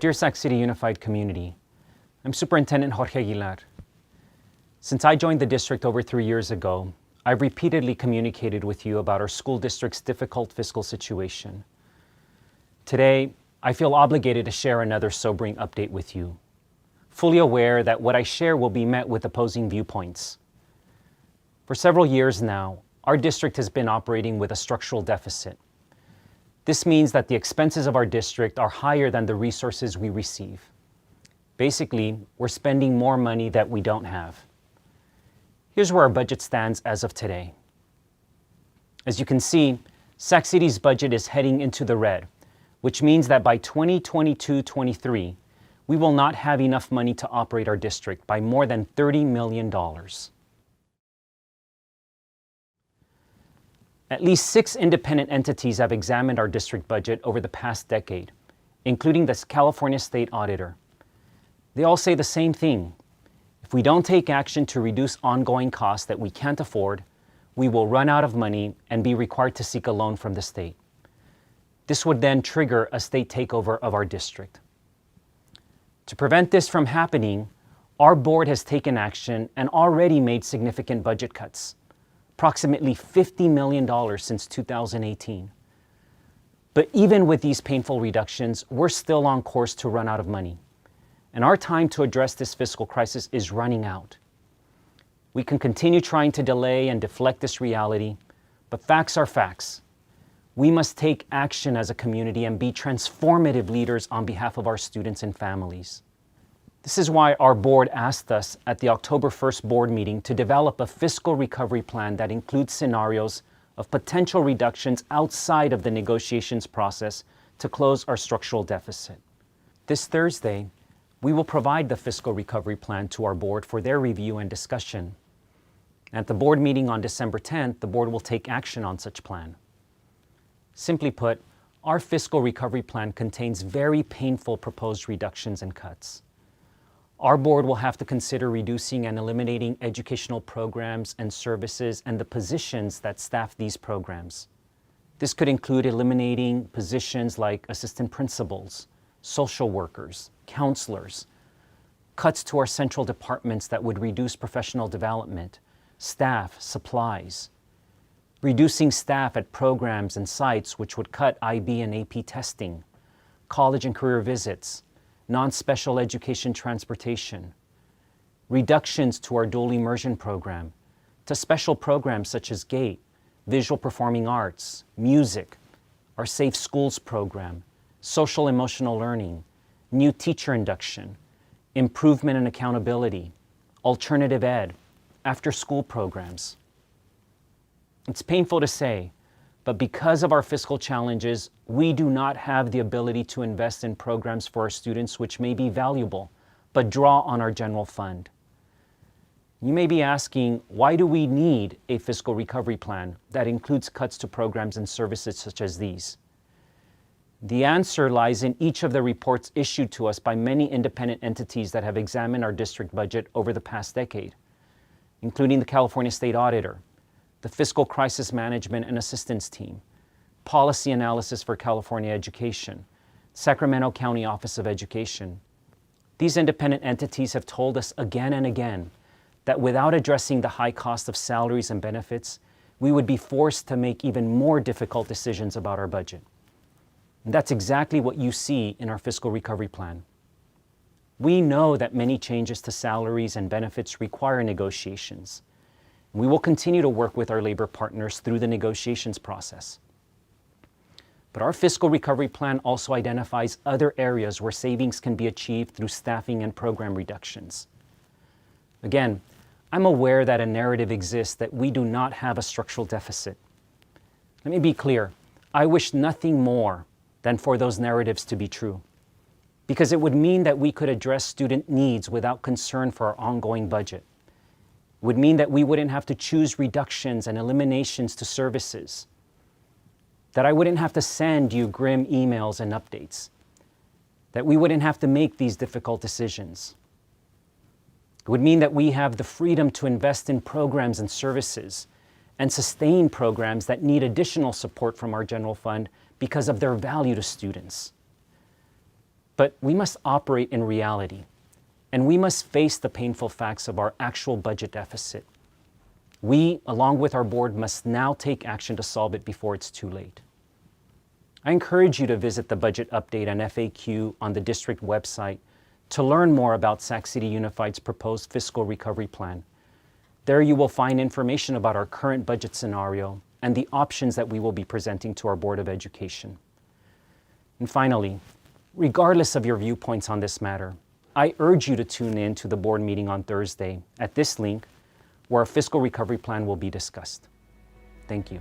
Dear Sac City Unified Community, I'm Superintendent Jorge Aguilar. Since I joined the district over 3 years ago, I've repeatedly communicated with you about our school district's difficult fiscal situation. Today, I feel obligated to share another sobering update with you, fully aware that what I share will be met with opposing viewpoints. For several years now, our district has been operating with a structural deficit. This means that the expenses of our district are higher than the resources we receive. Basically, we're spending more money that we don't have. Here's where our budget stands as of today. As you can see, Sac City's budget is heading into the red, which means that by 2022-23, we will not have enough money to operate our district by more than $30 million. At least 6 independent entities have examined our district budget over the past decade, including the California State Auditor. They all say the same thing. If we don't take action to reduce ongoing costs that we can't afford, we will run out of money and be required to seek a loan from the state. This would then trigger a state takeover of our district. To prevent this from happening, our board has taken action and already made significant budget cuts, approximately $50 million since 2018. But even with these painful reductions, we're still on course to run out of money. And our time to address this fiscal crisis is running out. We can continue trying to delay and deflect this reality, but facts are facts. We must take action as a community and be transformative leaders on behalf of our students and families. This is why our board asked us at the October 1st board meeting to develop a fiscal recovery plan that includes scenarios of potential reductions outside of the negotiations process to close our structural deficit. This Thursday, we will provide the fiscal recovery plan to our board for their review and discussion. At the board meeting on December 10th, the board will take action on such plan. Simply put, our fiscal recovery plan contains very painful proposed reductions and cuts. Our board will have to consider reducing and eliminating educational programs and services and the positions that staff these programs. This could include eliminating positions like assistant principals, social workers, counselors, cuts to our central departments that would reduce professional development, staff, supplies, reducing staff at programs and sites which would cut IB and AP testing, college and career visits, non-special education transportation, reductions to our dual immersion program, to special programs such as GATE, visual performing arts, music, our Safe Schools program, social emotional learning, new teacher induction, improvement and accountability, alternative ed, after-school programs. It's painful to say, but because of our fiscal challenges, we do not have the ability to invest in programs for our students which may be valuable, but draw on our general fund. You may be asking, why do we need a fiscal recovery plan that includes cuts to programs and services such as these? The answer lies in each of the reports issued to us by many independent entities that have examined our district budget over the past decade, including the California State Auditor, the Fiscal Crisis Management and Assistance Team, Policy Analysis for California Education, Sacramento County Office of Education. These independent entities have told us again and again that without addressing the high cost of salaries and benefits, we would be forced to make even more difficult decisions about our budget. And that's exactly what you see in our fiscal recovery plan. We know that many changes to salaries and benefits require negotiations. We will continue to work with our labor partners through the negotiations process. But our fiscal recovery plan also identifies other areas where savings can be achieved through staffing and program reductions. Again, I'm aware that a narrative exists that we do not have a structural deficit. Let me be clear, I wish nothing more than for those narratives to be true, because it would mean that we could address student needs without concern for our ongoing budget. It would mean that we wouldn't have to choose reductions and eliminations to services, that I wouldn't have to send you grim emails and updates, that we wouldn't have to make these difficult decisions. It would mean that we have the freedom to invest in programs and services and sustain programs that need additional support from our general fund because of their value to students. But we must operate in reality, and we must face the painful facts of our actual budget deficit. We, along with our board, must now take action to solve it before it's too late. I encourage you to visit the budget update and FAQ on the district website to learn more about Sac City Unified's proposed fiscal recovery plan. There you will find information about our current budget scenario and the options that we will be presenting to our Board of Education. And finally, regardless of your viewpoints on this matter, I urge you to tune in to the board meeting on Thursday at this link, where our fiscal recovery plan will be discussed. Thank you.